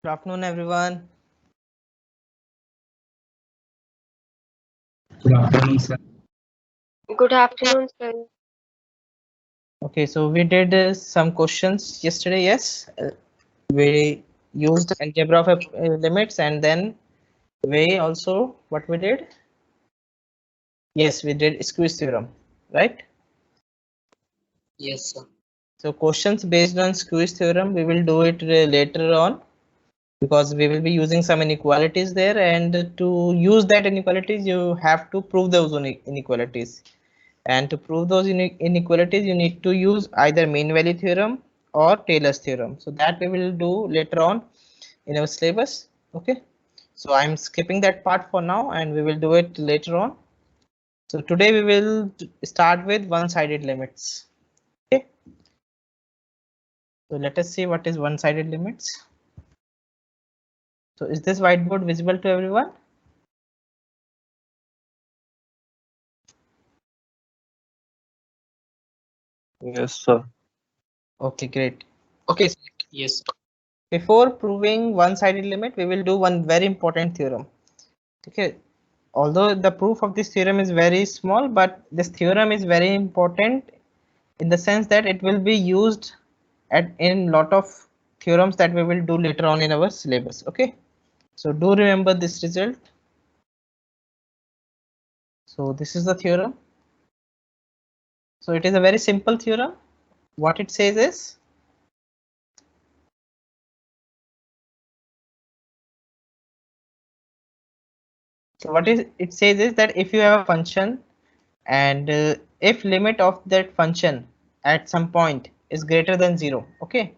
Good afternoon, everyone. Good afternoon, sir. Good afternoon, sir. Okay, so we did some questions yesterday. Yes, we used algebra of limits, and then we also what we did. Yes, we did squeeze theorem, right? Yes, sir. So questions based on squeeze theorem, we will do it later on because we will be using some inequalities there, and to use that inequalities, you have to prove those inequalities. And to prove those inequalities, you need to use either mean value theorem or Taylor's theorem. So that we will do later on in our syllabus. Okay. So I'm skipping that part for now and we will do it later on. So today we will start with one-sided limits. Okay. So let us see what is one-sided limits. So is this whiteboard visible to everyone? Yes, sir. Okay, great. Okay. Yes. Before proving one-sided limit, we will do one very important theorem. Okay. Although the proof of this theorem is very small, but this theorem is very important in the sense that it will be used in lot of theorems that we will do later on in our syllabus. Okay, so do remember this result. So this is the theorem. So it is a very simple theorem. What it says is it says is that if you have a function and if limit of that function at some point is greater than 0, okay,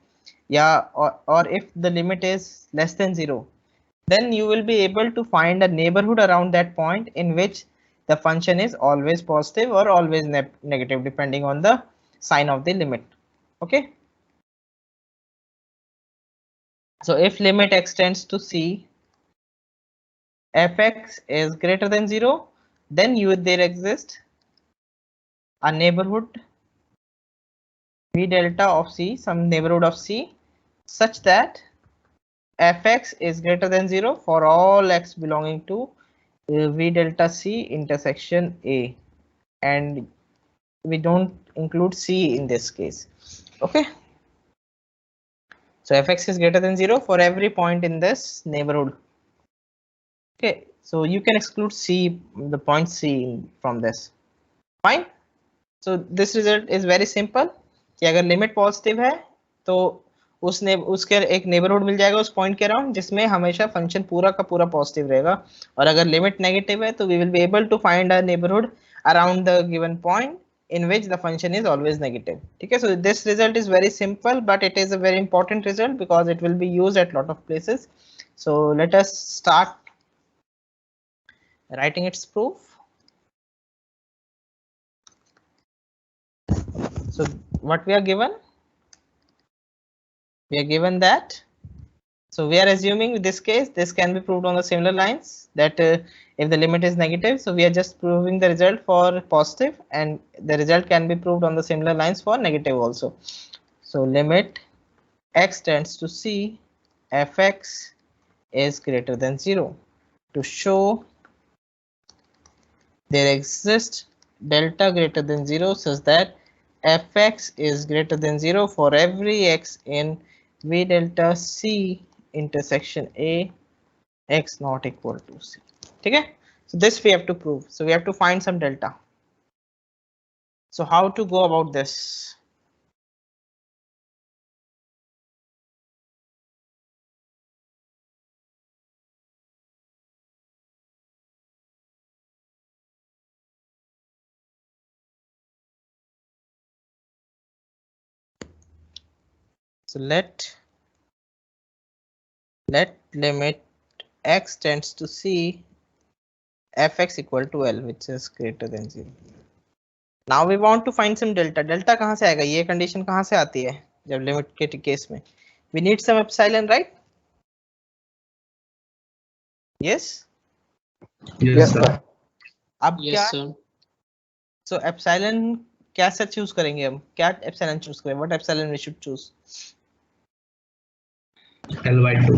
yeah, or if the limit is less than 0, then you will be able to find a neighborhood around that point in which the function is always positive or always negative depending on the sign of the limit. Okay, so if limit extends to c, fx is greater than 0, then there exists a neighborhood v delta of c, some neighborhood of c, such that fx is greater than 0 for all x belonging to v delta c intersection a, and we don't include c in this case. Okay, so fx is greater than 0 for every point in this neighborhood. Okay, so you can exclude c, the point c from this. Fine. So this result is very simple कि अगर limit positive है तो उसके एक neighbourhood मिल जाएगा उस point के around जिसमें हमेशा फंक्शन पूरा का पूरा पॉजिटिव रहेगा, और अगर लिमिट नेगेटिव है तो we will be able to find a neighbourhood around the given point in which the function is always negative. Okay, so this result is very simple, but it is a very important result because it will be used at lot of places. So let us start writing its proof. So what we are given that, so we are assuming in this case this can be proved on the similar lines that if the limit is negative, so we are just proving the result for positive, and the result can be proved on the similar lines for negative also. So limit x tends to c, fx is greater than 0 to show there exists delta greater than 0 such that fx is greater than 0 for every x in v delta c intersection a, x not equal to c. Okay, so this we have to prove. So we have to find some delta. So how to go about this? So let limit x tends to c, fx equal to l, which is greater than 0. Now we want to find some delta. Delta कहाँ से आएगा? ये condition कहाँ से आती है जब limit के केस में? We need some epsilon, right? Yes. Yes, sir. अब Yes, क्या? sir. So epsilon क्या से choose करेंगे हम? क्या epsilon choose करें? What epsilon we should choose? L by 2.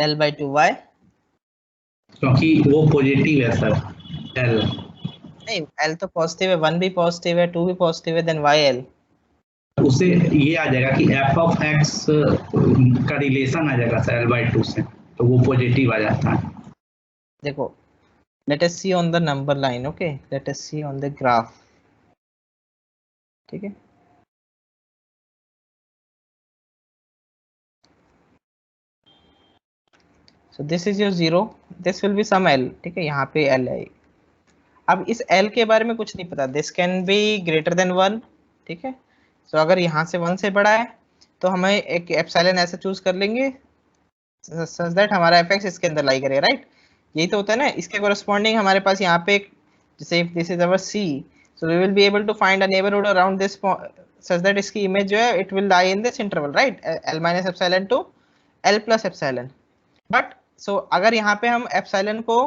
L by 2 y. क्योंकि वो पॉजिटिव है सर एल। नहीं, L तो पॉजिटिव है, 1 भी पॉजिटिव है, 2 भी पॉजिटिव है, देन YL. उसे ये आ जाएगा कि एफ ऑफ एक्स का रिलेशन आ जाएगा सर एल बाई टू से, तो वो पॉजिटिव आ जाता है। देखो, let us see on the number line. Okay, let us see on the graph. ठीक है, so this is your 0, this will be some L. ठीक है, यहाँ पे L है. अब इस L के बारे में कुछ नहीं पता, this can be greater than 1. ठीक है, so अगर यहाँ से 1 से बड़ा है तो हमें एक एप्सिलॉन ऐसे चूज कर लेंगे such that हमारा fx इसके अंदर लाई करे, राइट? यही तो होता है ना. इसके कोरस्पॉन्डिंग हमारे पास यहाँ पे एक, जैसे if this is our C, so we will be able to find a neighborhood around this such that इसकी इमेज जो है it will lie in this interval, right? L minus epsilon to L plus epsilon. But so अगर यहाँ पे हम epsilon को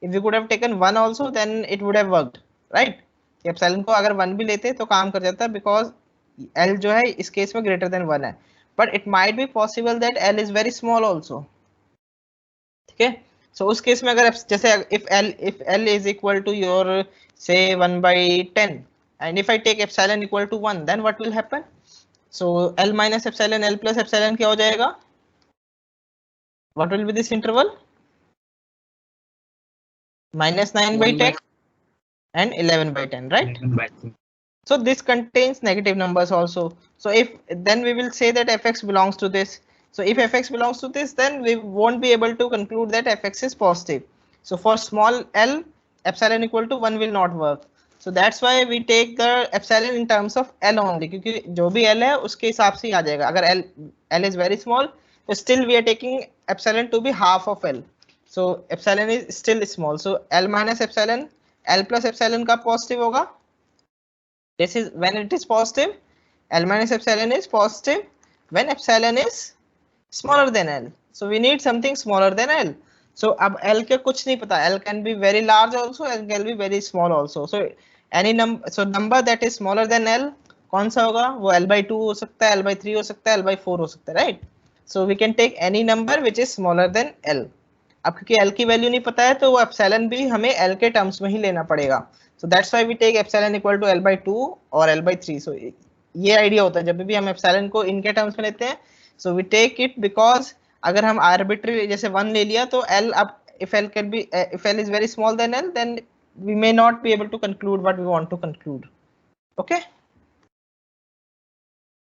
if we could have taken 1 also then it would have worked, right? epsilon को अगर 1 भी लेते तो काम कर जाता because L जो है इस केस में greater than 1 है. But it might be possible that L is very small also. ठीक है, so उस केस में अगर जैसे if L is equal to your say 1 by 10 and if I take epsilon equal to 1 then what will happen? So L minus epsilon L plus epsilon क्या हो जाएगा? What will be this interval? Minus 9 by 10 and 11 by 10, right? So this contains negative numbers also. So if then we will say that fx belongs to this. So if fx belongs to this, then we won't be able to conclude that fx is positive. So for small l, epsilon equal to 1 will not work. So that's why we take the epsilon in terms of l only, क्योंकि जो भी l है उसके हिसाब से ही आ जाएगा. अगर l is very small, so still we are taking epsilon to be half of l. So epsilon is still small. So l minus epsilon, l plus epsilon का positive होगा. This is when it is positive. L minus epsilon is positive when epsilon is smaller than L. So we need something smaller than L. So अब L के कुछ नहीं पता. L can be very large also, L can be very small also. So any number, so number that is smaller than L कौन सा होगा? वो L by 2 हो सकता है, L by 3 हो सकता है, L by 4 हो सकता है, right? So we can take any number which is smaller than L. अब क्योंकि L की वैल्यू नहीं पता है तो वो epsilon भी हमें L के टर्म्स में ही लेना पड़ेगा. So that's why we take epsilon equal to L by 2 और L by 3. So ये आइडिया होता है जब भी हम epsilon को इनके टर्म्स में लेते हैं. So we take it because अगर हम arbitrary जैसे 1 ले लिया तो L अब if L can be if L is very small than L then we may not be able to conclude what we want to conclude. Okay.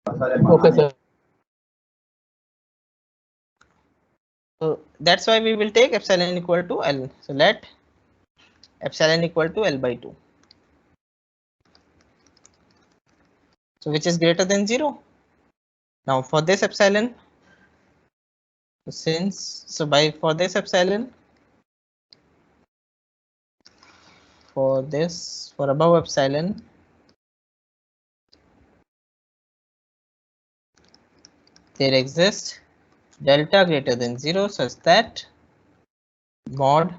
Okay, sir. So that's why we will take epsilon equal to L. So let epsilon equal to L by 2. So which is greater than 0. Now for this epsilon, for this epsilon, for above epsilon, there exists delta greater than 0 such that mod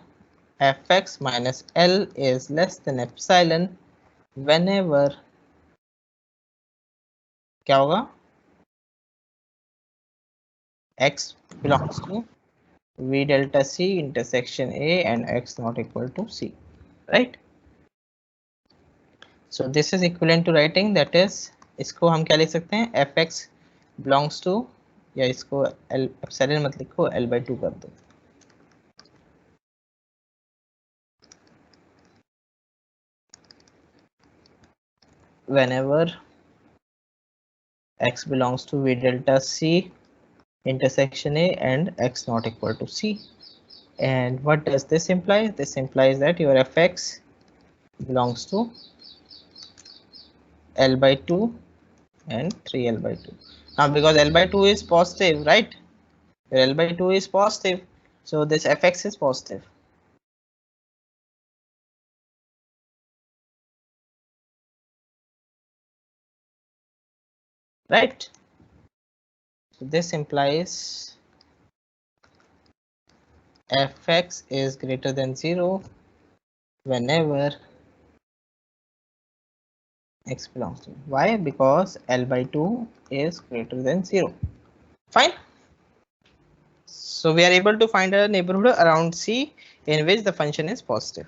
fx minus L is less than epsilon whenever क्या होगा? X belongs to V delta C intersection A and X not equal to C, right? So this is equivalent to writing that is इसको हम क्या लिख सकते हैं? fx belongs to, या इसको L epsilon मत लिखो, L by 2 कर दो. Whenever X belongs to V delta C intersection A and X not equal to C. And what does this imply? This implies that your fx belongs to L by 2 and 3L by 2. Now because L by 2 is positive, right? Your L by 2 is positive, so this fx is positive. Right? So this implies fx is greater than 0 whenever x belongs to. Why? Because L by 2 is greater than 0. Fine. So we are able to find a neighborhood around C in which the function is positive.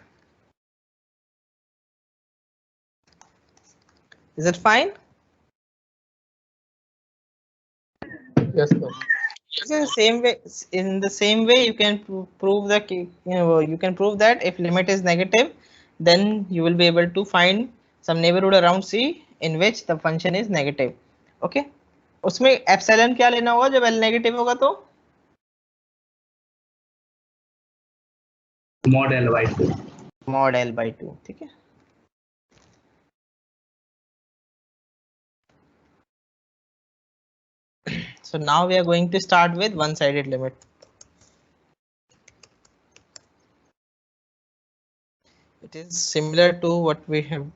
Is it fine? Yes, sir. In the same way, you can prove that you can prove that if limit is negative, then you will be able to find some neighborhood around C in which the function is negative. Okay. उसमें epsilon क्या लेना होगा जब L negative होगा तो mod L/2. mod L/2. ठीक है. So now we are going to start with one-sided limit. It is similar to what we have.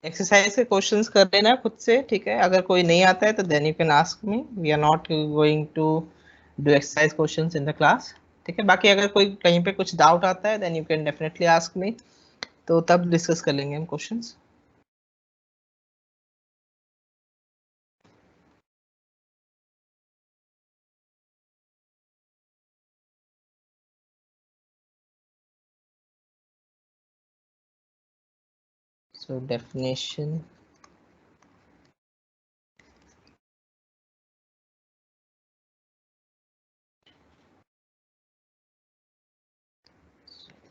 Exercise के क्वेश्चंस कर लेना खुद से, ठीक है. अगर कोई नहीं आता है तो then you can ask me. We are not going to do exercise questions in the class, ठीक है. बाकी अगर कोई कहीं पे कुछ डाउट आता है then you can definitely ask me, तो तब डिस्कस कर लेंगे हम questions. So definition.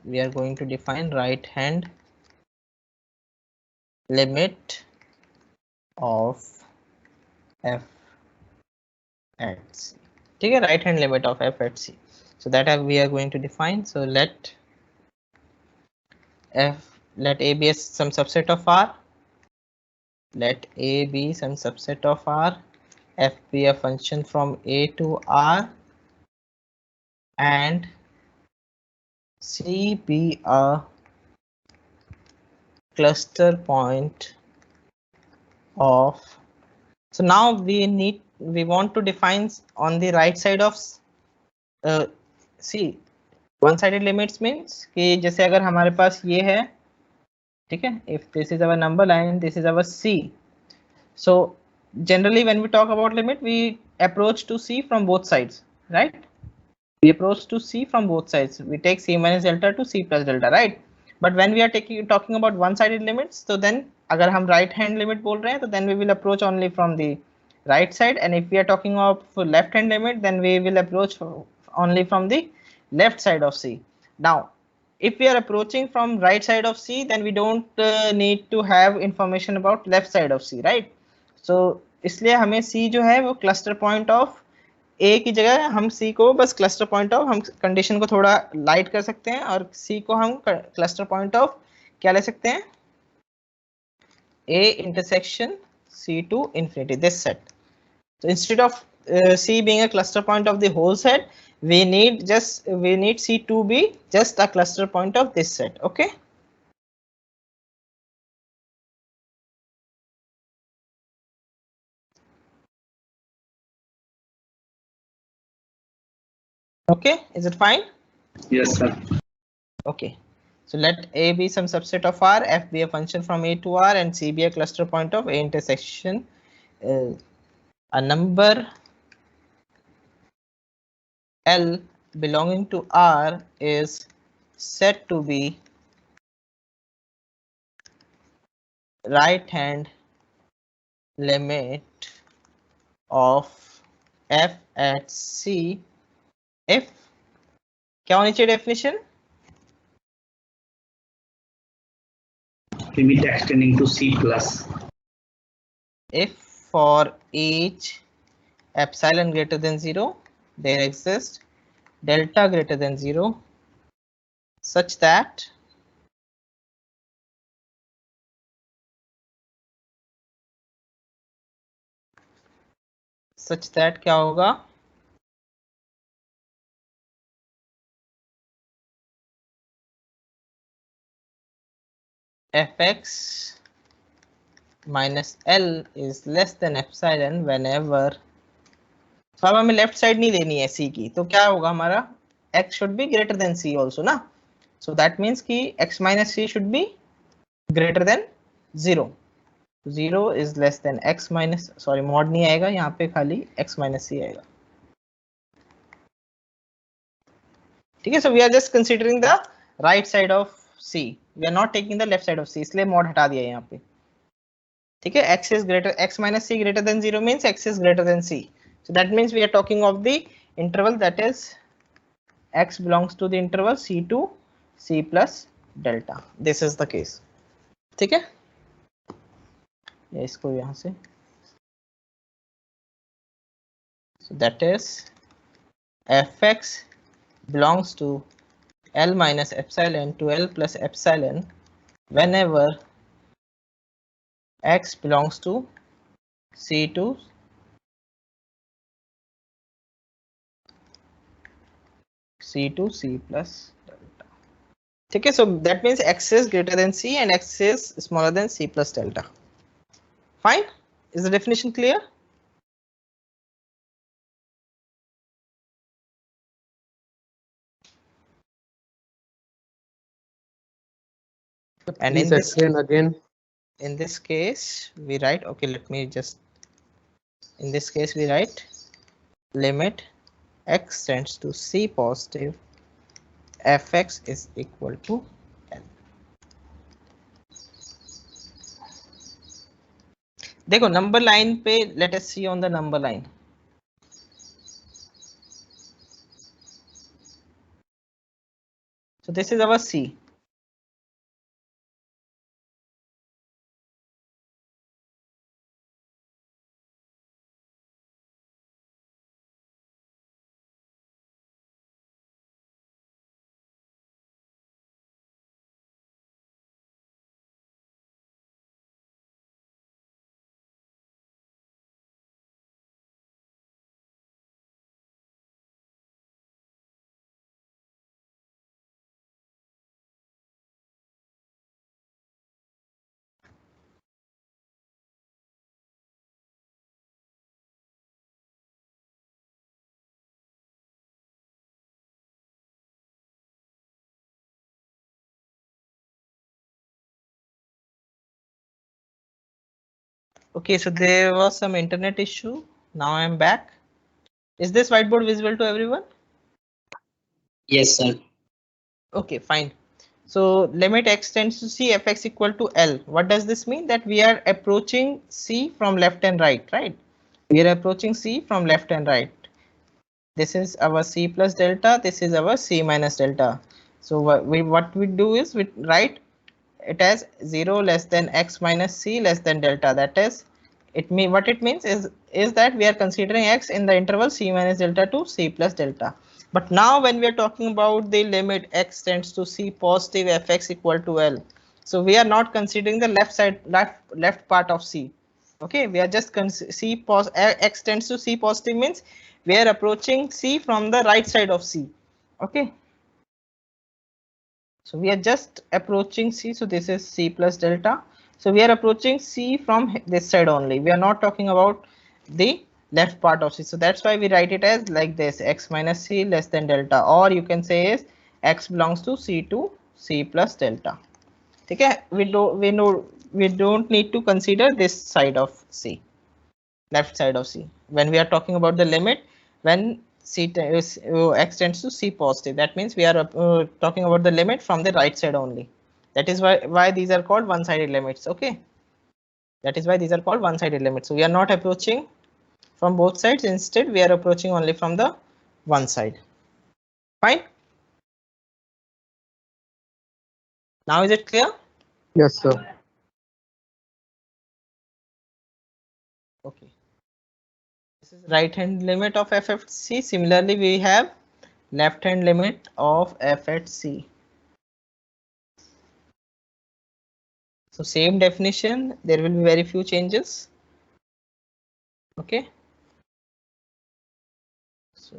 We are going to define right hand limit of f at c. ठीक है, right hand limit of f at c. So that we are going to define. So let a be some subset of R. Let a be some subset of R. F be a function from A to R, and C be a cluster point of. So now we want to define on the right side of C. One-sided limits means कि जैसे अगर हमारे पास ये है, ठीक है, if this is our number line, this is our C. So generally when we talk about limit, we approach to C from both sides, right? We approach to C from both sides. We take C minus delta to C plus delta, right? But when we are talking about one-sided limits, so then अगर हम right hand limit बोल रहे हैं, तो then we will approach only from the right side, and if we are talking of left hand limit, then we will approach only from the left side of C. Now, if we are approaching from right side of C, then we don't need to have information about left side of C, right? So इसलिए हमें C जो है वो cluster point of A की जगह हम C को बस cluster point of, हम कंडीशन को थोड़ा लाइट कर सकते हैं और C को हम cluster point of क्या ले सकते हैं, A intersection C to infinity, this set. So instead of C being a cluster point of the whole set, we need C to be just a cluster point of this set. Okay. Okay, is it fine? Yes, sir. Okay. So let A be some subset of R, F be a function from A to R, and C be a cluster point of A intersection. A number L belonging to R is said to be right hand limit of f at C if क्या होनी चाहिए definition, limit extending to C plus. if for each epsilon greater than 0 there exists delta greater than 0 such that क्या होगा, fx minus L is less than epsilon whenever, तो अब हमें left side नहीं देनी है c की, तो क्या होगा हमारा x should be greater than c also ना, so that means कि x minus c should be greater than 0. 0 is less than x minus, sorry mod नहीं आएगा यहाँ पे, खाली x minus c आएगा. ठीक है, so we are just considering the right side of c, we are not taking the left side of c, इसलिए mod हटा दिया यहाँ पे. ठीक है, x is greater, x minus c greater than 0 means x is greater than c, so that means we are talking of the interval that is x belongs to the interval c to c plus delta. This is the case. ठीक है, इसको यहाँ से, so that is fx belongs to L minus epsilon to L plus epsilon whenever x belongs to c to c plus delta. ठीक है, so that means x is greater than c and x is smaller than c plus delta. Fine, is the definition clear? And Please explain again. In this case we write, okay, let me just, in this case we write limit x tends to c positive fx is equal to L. देखो number line पे, let us see on the number line. So this is our c. Okay, so there was some internet issue. Now I am back. Is this whiteboard visible to everyone? Yes, sir. Okay, fine. So limit x tends to c fx equal to L. What does this mean? That we are approaching c from left and right, right? We are approaching c from left and right. This is our c plus delta. This is our c minus delta. So what we do is we write it as 0 less than x minus c less than delta. That is, what it means is that we are considering x in the interval c minus delta to c plus delta. But now when we are talking about the limit x tends to c positive fx equal to L, so we are not considering the left side, left part of c. Okay, we are just x tends to c positive means we are approaching c from the right side of c. Okay, so we are just approaching c, so this is c plus delta. So we are approaching c from this side only, we are not talking about the left part of c, so that's why we write it as like this, x minus c less than delta, or you can say is x belongs to c to c plus delta. Okay, we don't need to consider this side of c, left side of c, when we are talking about the limit when x tends to c positive. That means we are talking about the limit from the right side only. That is why these are called one-sided limits. Okay, that is why these are called one-sided limits. So we are not approaching from both sides, instead we are approaching only from the one side. Fine, now is it clear? Yes, sir. Okay, this is right hand limit of f at c. Similarly we have left hand limit of f at c. So same definition, there will be very few changes. Okay, so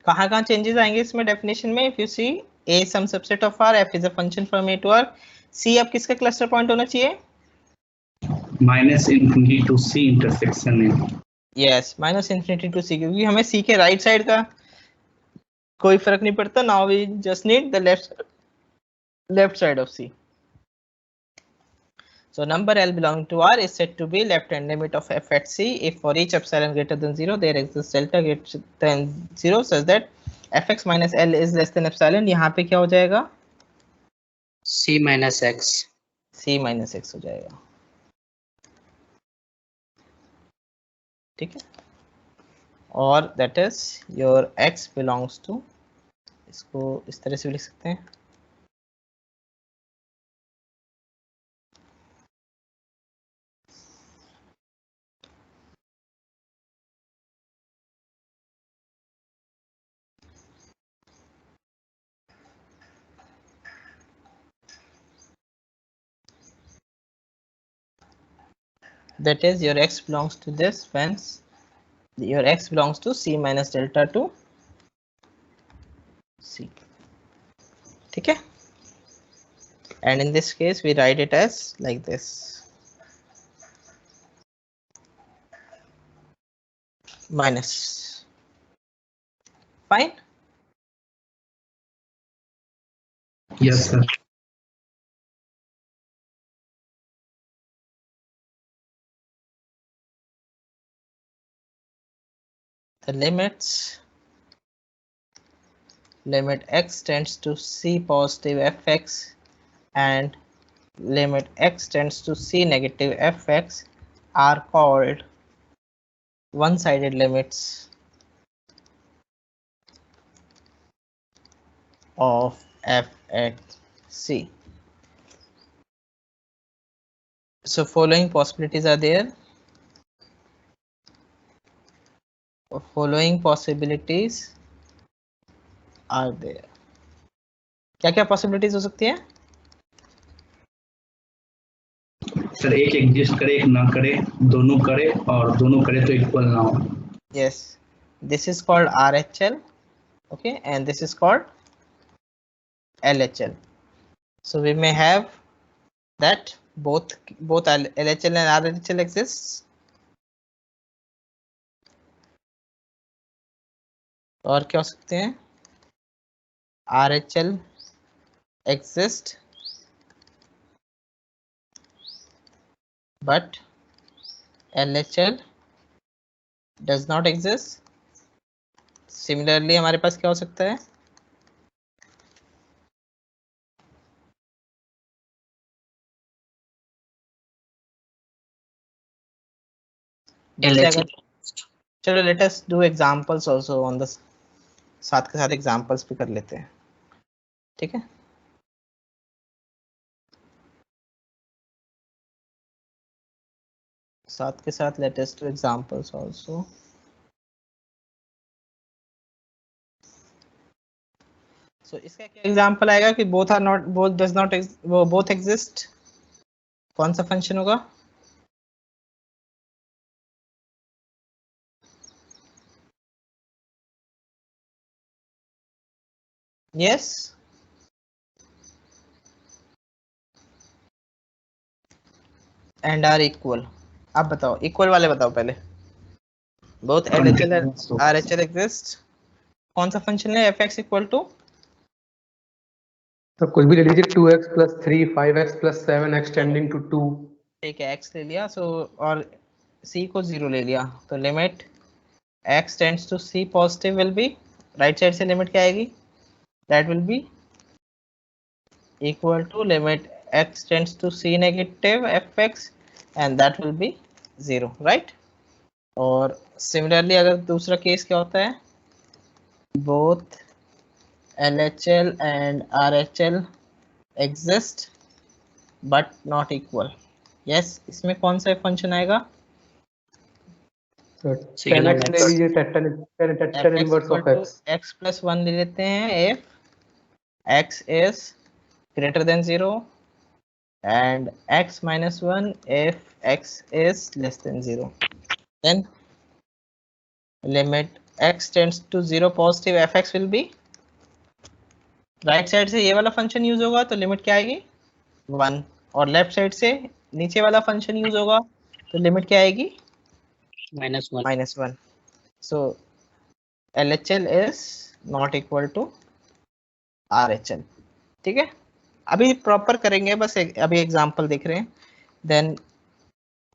कहाँ changes आएंगे इसमें definition में? If you see a some subset of r, f is a function from a to r, c अब किसका cluster point होना चाहिए? -∞ to c intersection है। Yes, -∞ to c, क्योंकि हमें c के राइट साइड का कोई फर्क नहीं पड़ता। Now we just need the left side of c. So number L belonging to R is said to be left hand limit of f at c if for each epsilon greater than 0 there exists delta greater than 0 such that fx minus L is less than epsilon. यहाँ पे क्या हो जाएगा? C minus X. c minus x हो जाएगा, ठीक है। और that is your x belongs to, इसको इस तरह से भी लिख सकते हैं, that is your x belongs to this, whence your x belongs to c minus delta to c, ठीक है। And in this case we write it as like this, minus, fine. Yes sir. The limit x tends to c positive fx and limit x tends to c negative fx are called one-sided limits of f at c. So following possibilities are there. Following possibilities are there. क्या क्या possibilities हो सकती है? Sir एक exist करे, एक ना करे, दोनों करे, और दोनों करे तो इक्वल ना हो। Yes, this is called RHL, okay, and this is called LHL. So we may have that both LHL and RHL exists. और क्या हो सकते हैं? RHL exist but LHL does not exist. Similarly हमारे पास क्या हो सकता है? चलो let us do examples also on the साथ के साथ एग्जाम्पल्स भी कर लेते हैं, ठीक है। साथ के साथ let us do examples also. So इसका क्या एग्जाम्पल आएगा कि both are not, both does not, वो both exist, कौन सा फंक्शन होगा? Yes, and are equal. आप बताओ, इक्वल वाले बताओ पहले। Both LHL and RHL exist. कौन सा फंक्शन है fx इक्वल टू? तो कुछ भी ले लीजिए, 2x plus 3, 5x plus 7 extending to 2. ठीक है, x ले लिया, सो और c को 0 ले लिया, तो limit x tends to c positive will be, right side से लिमिट क्या आएगी? That will be equal to limit x tends to c negative fx and that will be 0, right. और सिमिलरली अगर दूसरा केस क्या होता है? Both LHL and RHL exist but not equal. Yes, इसमें कौन सा फंक्शन आएगा? So 10x ले लीजिए, 10 inverse of x. x plus 1 ले लेते हैं if x is greater than 0 and x minus 1 if x is less than 0. Then limit x tends to 0 positive fx will be, right side से ये वाला function use होगा तो limit क्या आएगी 1, और लेफ्ट साइड से नीचे वाला फंक्शन यूज होगा तो लिमिट क्या आएगी -1. -1. So LHL is not equal to RHL. ठीक है, अभी प्रॉपर करेंगे, बस अभी एग्जांपल देख रहे हैं. देन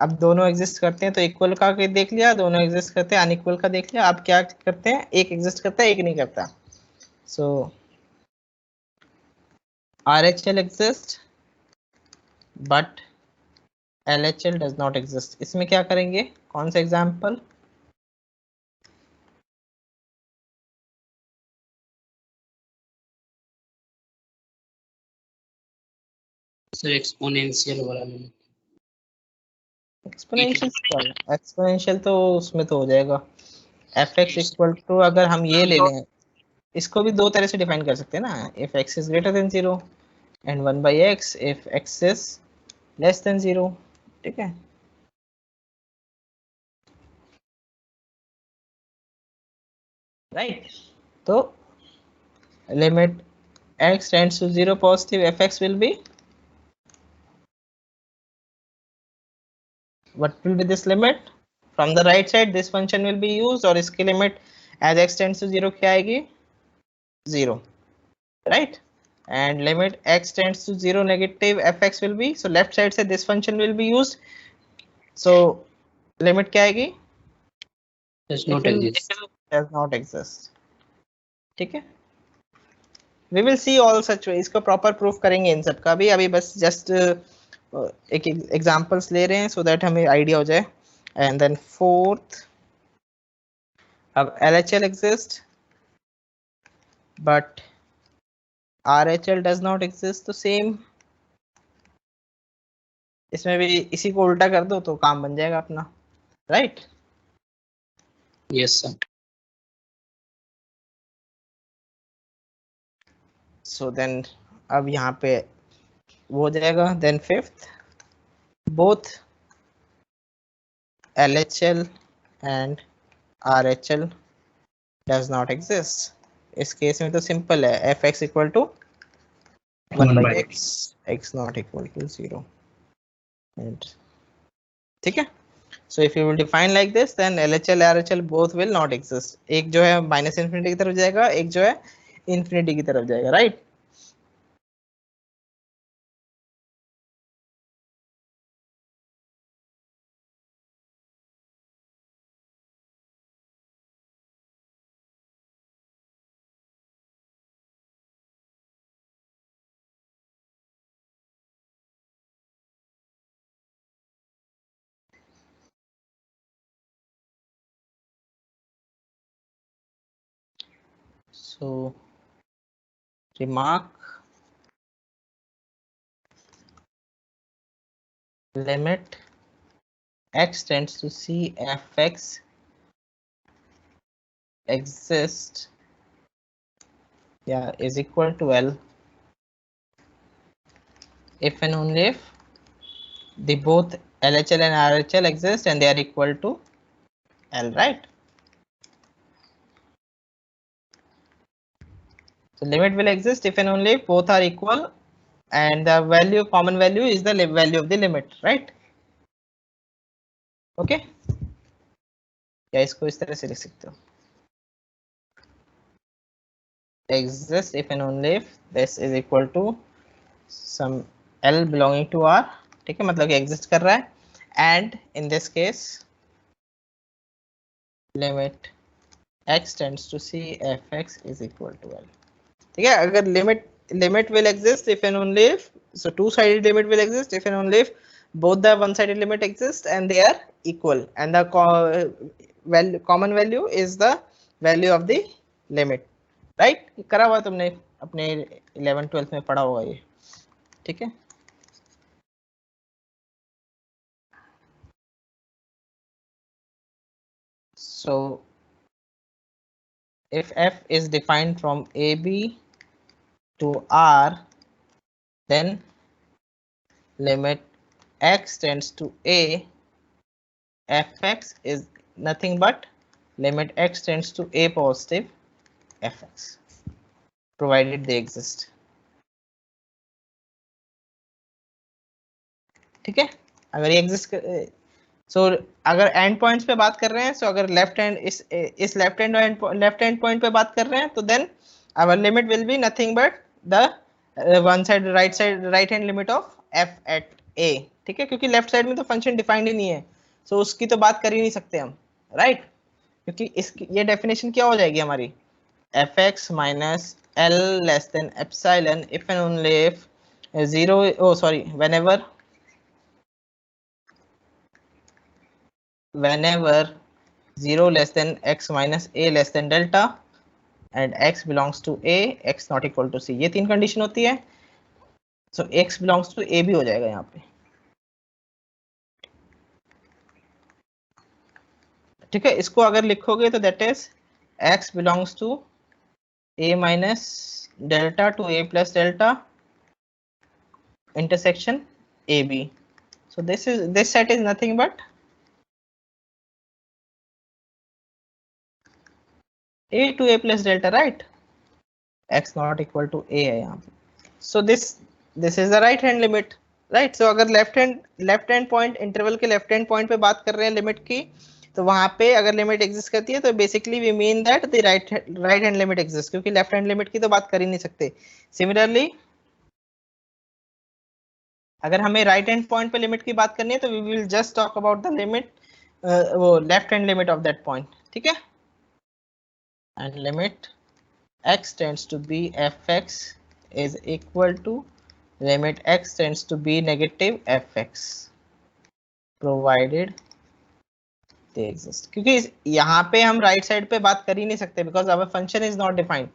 अब दोनों एग्जिस्ट करते हैं तो इक्वल का देख लिया, दोनों एग्जिस्ट करते हैं अनइक्वल का देख लिया. अब क्या करते हैं, एक एग्जिस्ट करता है एक नहीं करता. सो RHL exists but LHL does not exist. इसमें क्या करेंगे, कौन सा एग्जाम्पल, सर एक्सपोनेंशियल वाला में एक्सपोनेंशियल तो उसमें तो हो जाएगा. fx इक्वल टू, अगर हम ये ले लें, इसको भी दो तरह से डिफाइन कर सकते हैं ना, if x is greater than 0 and 1 by x if x is less than 0. ठीक है, राइट. तो limit x tends to 0 positive fx will be, what will be this limit from the right side, this function will be used, और इसकी limit as x tends to 0 क्या आएगी 0, right. And limit x tends to 0 negative fx will be, so left side से this function will be used, so limit क्या आएगी does not exist. does not exist. ठीक है, we will see all such way. इसको proper proof करेंगे इन सब का भी, अभी बस जस्ट एक एग्जांपल्स ले रहे हैं सो दैट हमें आइडिया हो जाए. एंड देन फोर्थ, अब LHL exist but RHL does not exist, तो सेम इसमें भी इसी को उल्टा कर दो तो काम बन जाएगा अपना, right. Yes sir. So then अब यहाँ पे वो हो जाएगा. Then fifth, both LHL and RHL does not exist. इस केस में तो सिंपल है, fx equal to 1 by x not equal to 0. And ठीक है, so if you will define like this then LHL RHL both will not exist. एक जो है minus infinity की तरफ जाएगा, एक जो है इन्फिनिटी की तरफ जाएगा, right. So remark, limit x tends to c fx exists, yeah, is equal to L if and only if the both LHL and RHL exist and they are equal to L, right. So limit will exist if and only if both are equal and the value, common value is the value of the limit, right. Okay, या इसको इस तरह से लिख सकते हो, exist if and only if this is equal to some L belonging to R. ठीक है, मतलब कि exist कर रहा है, and in this case limit x tends to c fx is equal to L. ठीक है, अगर limit will exist if and only if, so two-sided limit will exist if and only if both the one-sided limit exist and they are equal and the common value is the value of the limit, right. करा हुआ तुमने अपने 11th-12th में पढ़ा होगा ये, ठीक है. So if f is defined from AB to R, then limit x tends to A, fx is nothing but limit x tends to a positive fx provided they exist. ठीक है, अगर ये एग्जिस्ट सो अगर and points पे बात कर रहे हैं, सो अगर लेफ्ट हैंड इस लेफ्ट हैंड पॉइंट पे बात कर रहे हैं, तो then our limit will be nothing but the one side right hand limit of f at a। ठीक है, क्योंकि लेफ्ट साइड में तो फंक्शन डिफाइंड ही नहीं है, सो उसकी तो बात कर ही नहीं सकते हम, राइट? क्योंकि इसकी ये डेफिनेशन क्या हो जाएगी हमारी, fx minus l less than epsilon if and only if whenever 0 less than x minus a less than delta and x belongs to a, x not equal to c, ये तीन condition होती है। so x belongs to a भी हो जाएगा यहाँ पे। ठीक है, इसको अगर लिखोगे तो that is x belongs to a minus delta to a plus delta intersection ab। so this set is nothing but a to a plus delta, right? x not equal to a है यहाँ पे। so this is the right hand limit, right? so अगर left hand point interval के left hand point पे बात कर रहे हैं लिमिट की, तो वहां पे अगर लिमिट एग्जिस्ट करती है तो basically we mean that the right hand limit exist, क्योंकि लेफ्ट हैंड लिमिट की तो बात कर ही नहीं सकते। सिमिलरली अगर हमें राइट हैंड पॉइंट पे लिमिट की बात करनी है तो we will just talk about the limit, वो left hand limit of that point. ठीक है, and limit x tends to be fx is equal to limit x tends to be negative fx provided they exist। क्योंकि यहाँ पे हम right side पे बात कर ही नहीं सकते because our function is not defined.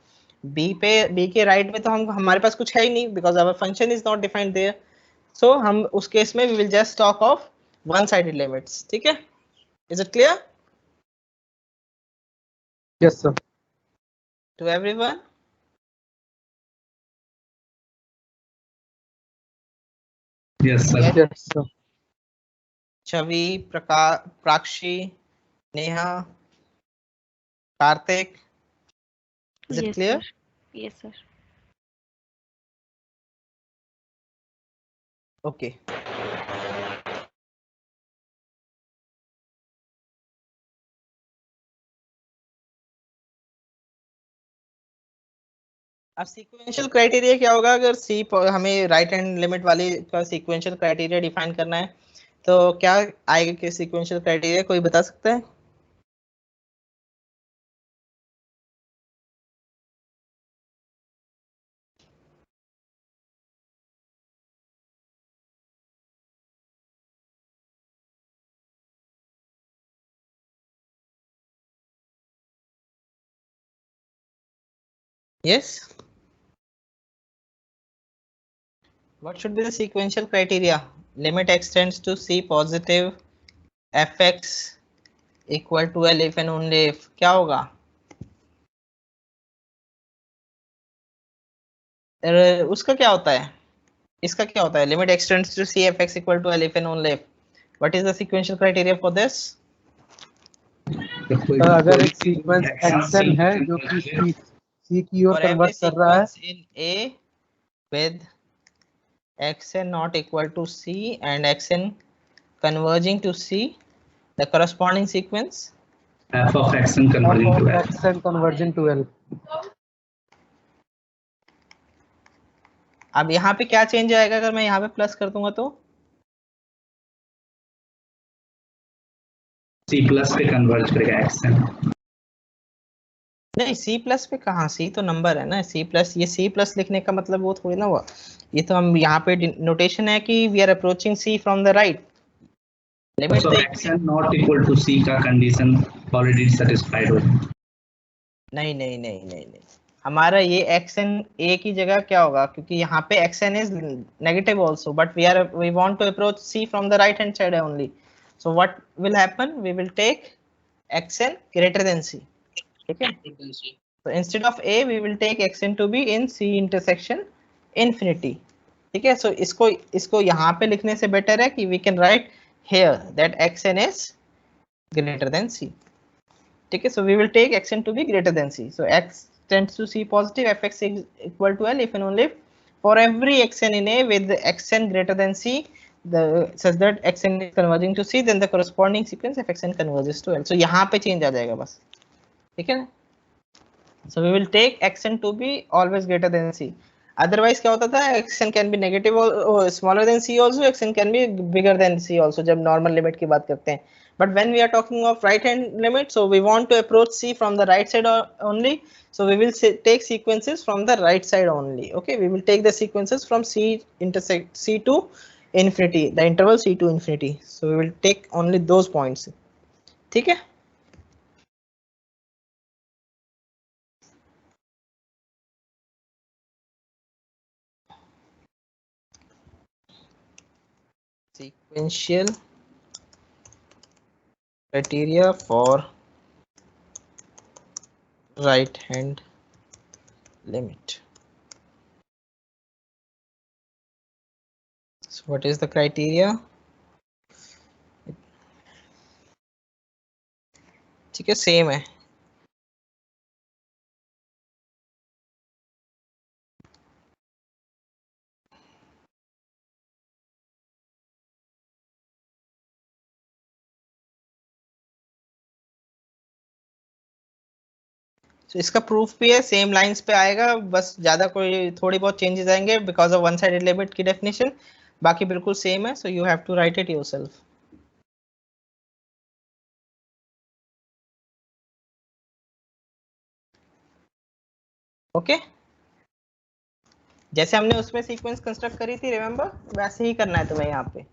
B के राइट में तो हमारे पास कुछ है ही नहीं because our function is not defined there. So हम उस केस में we will just talk of one sided limits. ठीक है, is it clear Yes, sir. to everyone? Yes, sir. Yes, sir. Chhavi, Prakshi, Neha, Kartik, is it Yes, clear? sir. Yes, sir. Okay. अब sequential criteria क्या होगा अगर सी हमें राइट हैंड लिमिट वाली का sequential criteria define करना है, तो क्या आएगा कि सीक्वेंशियल क्राइटेरिया कोई बता सकता है? Yes. What should be the sequential criteria? Limit x tends to c positive fx equal to l if and only if क्या होगा? उसका क्या होता है? इसका क्या होता है? Limit x tends to c fx equal to l if and only if. What is the sequential criteria for this? अगर एक सीक्वेंस xn है जो कि c की ओर कन्वर्ट कर रहा है in a with xn not equal to c and xn converging to c, the corresponding sequence f of xn converging to l. xn converging to l। अब यहाँ पे क्या चेंज आएगा अगर मैं यहाँ पे प्लस कर दूंगा तो? c प्लस पे कन्वर्ज करेगा xn। नहीं, सी प्लस पे कहाँ, सी तो नंबर है ना, सी प्लस, ये सी प्लस लिखने का मतलब वो थोड़ी ना हुआ, ये तो हम यहाँ पे नोटेशन है कि we are approaching c from the right. Limit xn not equal to c का कंडीशन ऑलरेडी सेटिस्फाइड हो। नहीं नहीं नहीं नहीं नहीं, हमारा ये xn a की जगह क्या होगा, क्योंकि यहाँ पे xn is negative also but we want to approach c from the right hand side only. So what will happen, we will take xn greater than c। ठीक है, so instead of a we will take xn to be in c intersection infinity। ठीक है, so इसको यहाँ पे लिखने से better है कि we can write here that xn is greater than c। ठीक है, so we will take xn to be greater than c. So x tends to c positive, fx is equal to L if and only for every xn in A with xn greater than c, the such that xn is converging to c, then the corresponding sequence fxn converges to L. So यहाँ पे change आ जाएगा बस, ठीक है ना. So we will take xn to be always greater than c. Otherwise क्या होता था, xn can be negative or smaller than c also, xn can be bigger than c also जब normal limit की बात करते हैं. But when we are talking of right hand limit, so we want to approach c from the right side only. So we will take sequences from the right side only. Okay, we will take the sequences from c intersect c to infinity, the interval c to infinity. So we will take only those points. ठीक है. Sequential criteria for right hand limit. So what is the criteria? ठीक है, same है. तो इसका proof भी है, same lines पे आएगा, बस ज्यादा कोई थोड़ी बहुत चेंजेस आएंगे because of one sided limit की डेफिनेशन, बाकी बिल्कुल सेम है. So you have to write it yourself. Okay, जैसे हमने उसमें सीक्वेंस कंस्ट्रक्ट करी थी रिमेंबर, वैसे ही करना है तुम्हें यहाँ पे.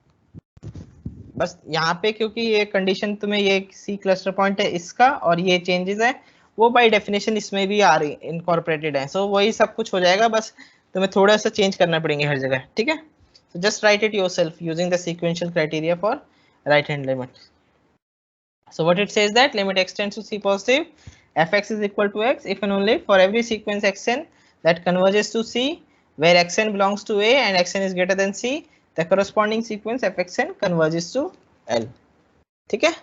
बस यहाँ पे क्योंकि ये कंडीशन तुम्हें, ये सी क्लस्टर पॉइंट है इसका और ये चेंजेस है, वो बाय डेफिनेशन इसमें भी आ रही इनकॉर्पोरेटेड है. सो वही सब कुछ हो जाएगा, बस तुम्हें थोड़ा सा चेंज करना पड़ेंगे हर जगह. ठीक है, so just write it yourself using the sequential criteria for right hand limit. So what it says that limit x tends to c positive, fx is equal to x if and only for every sequence xn that converges to c where xn belongs to A and xn is greater than c, the corresponding sequence fxn converges to L. ठीक है.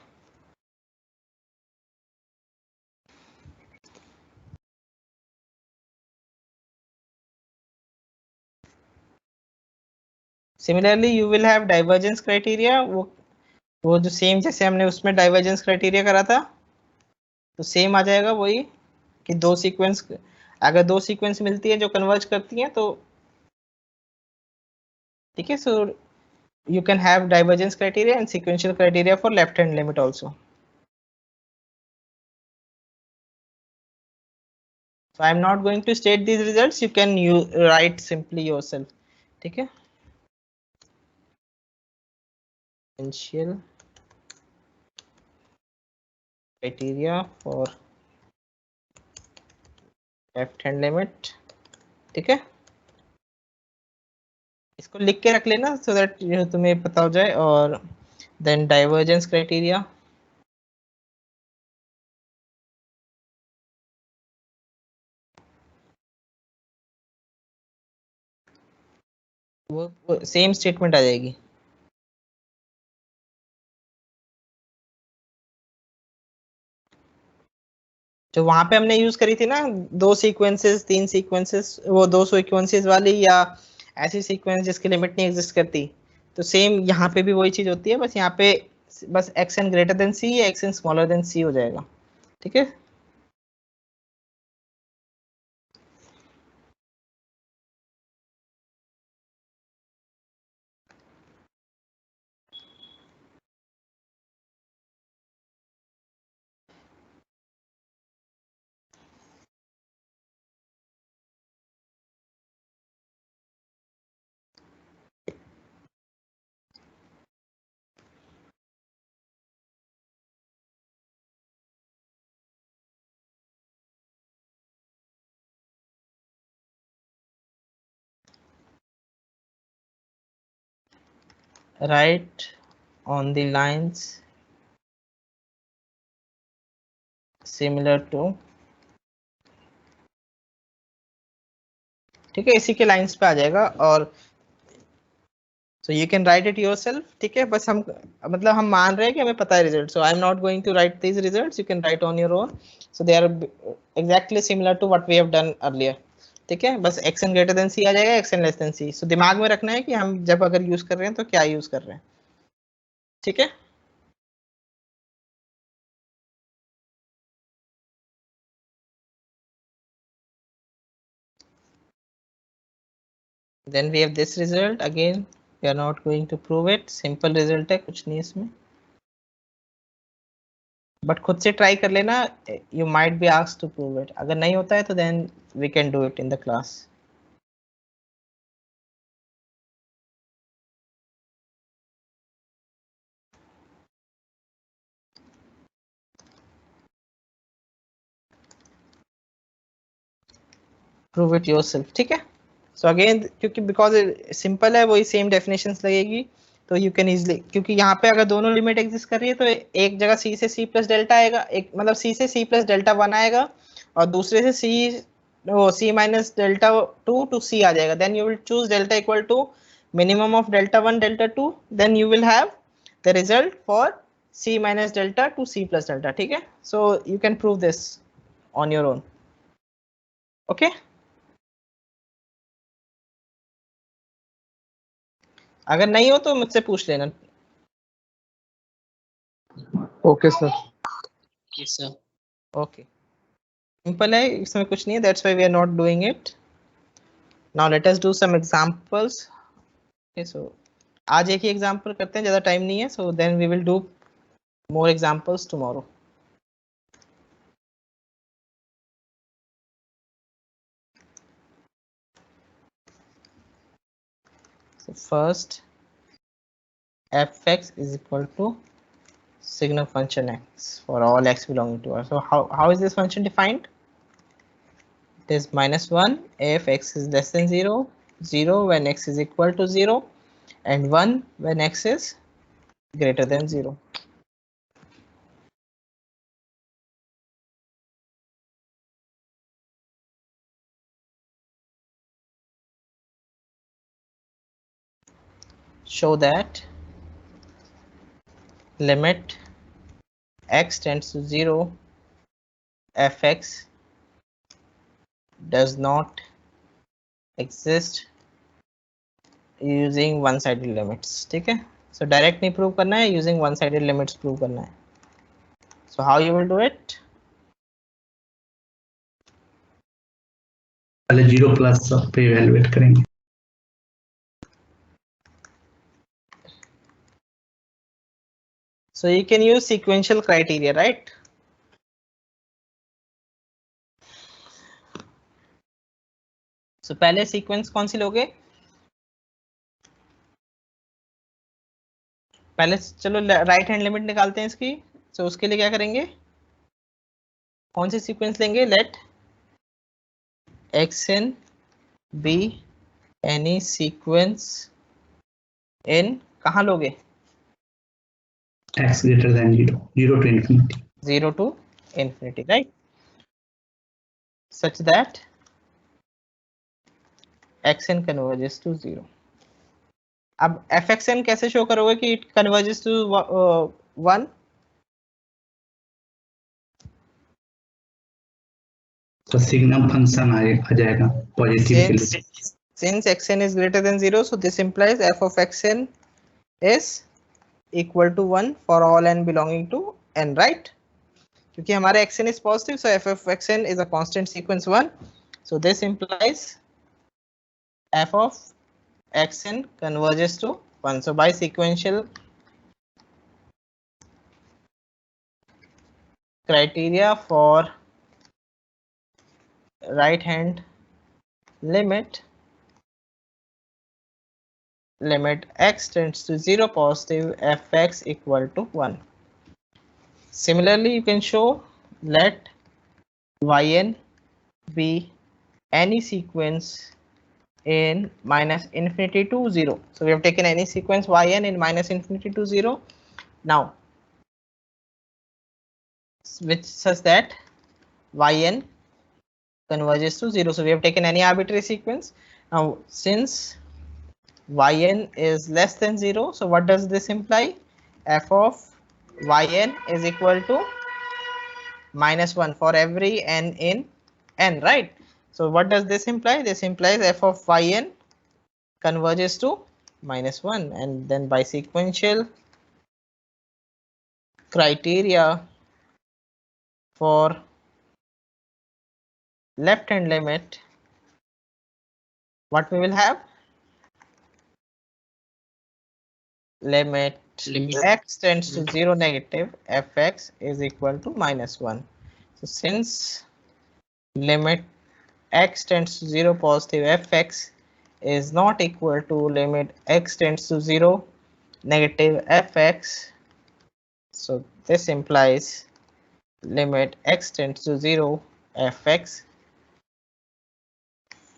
Similarly you will have divergence criteria. वो जो same जैसे हमने उसमें divergence criteria करा था, तो सेम आ जाएगा वही कि दो सीक्वेंस, अगर दो सीक्वेंस मिलती है जो कन्वर्ज करती हैं तो ठीक है. सो you can have divergence criteria and sequential criteria for left hand limit also. So I am not going to state these results, you can write simply yourself. ठीक है. Sequential criteria for left hand limit. ठीक है, इसको लिख के रख लेना so that तुम्हें पता हो जाए. और then divergence criteria, वो सेम स्टेटमेंट आ जाएगी. जो वहां पे हमने यूज करी थी ना, दो सीक्वेंसेस, तीन सीक्वेंसेस, वो दो सीक्वेंसेस वाली या ऐसी सीक्वेंस जिसकी लिमिट नहीं एग्जिस्ट करती, तो सेम यहाँ पे भी वही चीज होती है, बस यहाँ पे बस xn ग्रेटर देन c या xn स्मॉलर देन c हो जाएगा. ठीक है. Write on the lines similar to, ठीक है, इसी के लाइंस पे आ जाएगा. और So you can write it yourself. ठीक है, बस हम मतलब हम मान रहे हैं कि हमें पता है result. So I'm not going to write these results. You can write on your own. So they are exactly similar to what we have done earlier. ठीक है, बस xn greater than c आ जाएगा, xn less than c. So दिमाग में रखना है कि हम जब अगर यूज कर रहे हैं तो क्या यूज कर रहे हैं. ठीक है. Then we have this result. Again we are not going to prove it. Simple result है, कुछ नहीं इसमें. बट खुद से ट्राई कर लेना. You might be asked to prove it. अगर नहीं होता है तो then we can do it in the class. Prove it yourself. ठीक है. So again क्योंकि because simple है, वही same definitions लगेगी, तो you can easily, क्योंकि यहाँ पे अगर दोनों लिमिट एग्जिस्ट कर रही है तो एक जगह c से c प्लस डेल्टा आएगा, एक मतलब c से c प्लस डेल्टा 1 आएगा और दूसरे से c minus delta 2 to c आ जाएगा. Then you will choose delta equal to minimum of delta 1 delta 2. Then you will have the result for c minus delta to c plus delta. ठीक है. So you can prove this on your own. Okay. अगर नहीं हो तो मुझसे पूछ लेना. Okay sir. Yes, sir. Okay. Simple है, इसमें कुछ नहीं है. That's why we are not doing it. Now let us do some examples. Okay. So आज एक ही एग्जांपल करते हैं, ज़्यादा टाइम नहीं है. So then we will do more examples tomorrow. So first fx is equal to signal function x for all x belonging to R. So how is this function defined? It is -1 if x is less than 0, 0 when x is equal to 0, and 1 when x is greater than 0. Show that limit x tends to 0 fx does not exist using one-sided limits. ठीक है. So direct नहीं prove करना है, using one-sided limits prove करना है. So how you will do it? पहले 0 plus पे evaluate करेंगे. So you can use sequential criteria, right? So पहले सीक्वेंस कौन सी लोगे? पहले चलो राइट हैंड लिमिट निकालते हैं इसकी. So उसके लिए क्या करेंगे? कौन सी सीक्वेंस लेंगे? Let xn be any sequence in, कहाँ लोगे? x greater than 0, 0 to infinity. 0 to infinity, right? Such that xn converges to 0. अब fxn कैसे शो करोगे कि it converges to 1? तो सिग्नम फंक्शन आ जाएगा पॉजिटिव के लिए. Since xn is greater than 0, so this implies f of xn is equal to 1 for all n belonging to n, right? क्योंकि हमारे xn is positive, so f of xn is a constant sequence 1. So this implies f of xn converges to 1. So by sequential criteria for right hand limit x tends to 0 positive fx equal to 1. Similarly, you can show let yn be any sequence in -infinity to 0. So we have taken any sequence yn in -infinity to 0. Now, which says that yn converges to 0. So we have taken any arbitrary sequence. Now, since yn is less than 0. So what does this imply? F of yn is equal to -1 for every n in n, right? So what does this imply? This implies f of yn converges to -1, and then by sequential criteria for left hand limit, what we will have? Limit x tends to 0 negative, fx is equal to -1. So since limit x tends to 0 positive, fx is not equal to limit x tends to 0 negative, fx. So this implies limit x tends to 0, fx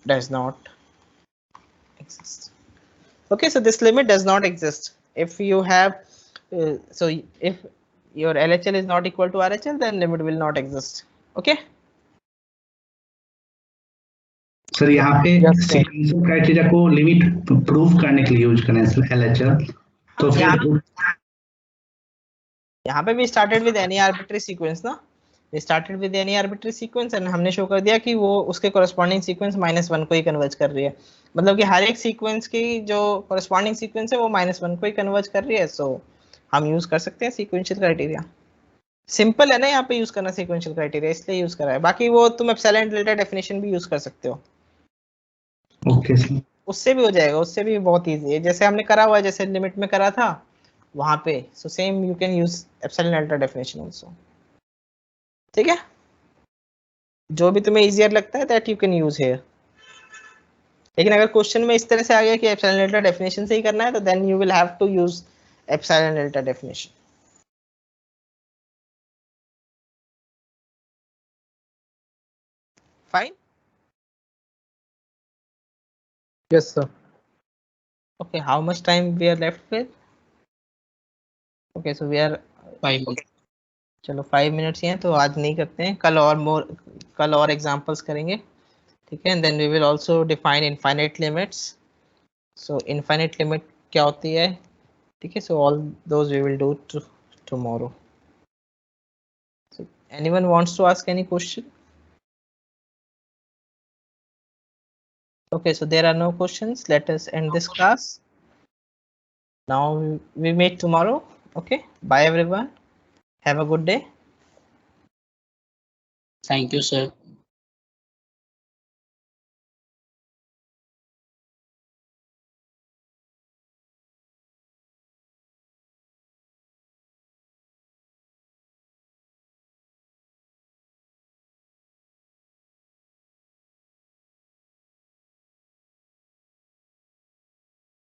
does not exist. Okay, so this limit does not exist. If you have, so if your LHL is not equal to RHL, then limit will not exist. Okay. Sir यहाँ पे sequential criteria को limit prove करने के लिए use करें LHL, तो फिर यहाँ पे भी started with any arbitrary sequence ना, we started with any arbitrary sequence and हमने शो कर दिया कि वो उसके corresponding sequence -1 को ही कन्वर्ज कर रही है, मतलब कि हर एक सीक्वेंस की जो corresponding sequence है वो -1 को ही कन्वर्ज कर रही है. सो हम यूज कर सकते हैं सीक्वेंशियल क्राइटेरिया. सिंपल है ना यहाँ पे यूज करना सीक्वेंशियल क्राइटेरिया, इसलिए यूज करा है. बाकी वो तुम एप्सिलॉन डेल्टा डेफिनेशन भी यूज कर सकते हो. ओके सर, उससे भी हो जाएगा, उससे भी बहुत इजी है, जैसे हमने करा हुआ है, जैसे लिमिट में करा था वहां पे. So same you can use epsilon delta definition also. ठीक है, जो भी तुम्हें इजियर लगता है that you can use here. लेकिन अगर क्वेश्चन में इस तरह से आ गया कि एप्सिलॉन डेल्टा डेफिनेशन से ही करना है, तो then you will have to use epsilon delta definition. Fine. Yes, sir. Okay, how much time we are left with? Okay, so we are 5 minutes. चलो 5 मिनट्स ही हैं, तो आज नहीं करते हैं, कल और एग्जांपल्स करेंगे. ठीक है, and then we will also define infinite limits. So infinite limit क्या होती है? ठीक है, so all those we will do tomorrow. So anyone wants to ask any question? Okay, so there are no questions. Let us end this class. Now we meet tomorrow. Okay, bye everyone. Have a good day. Thank you, sir.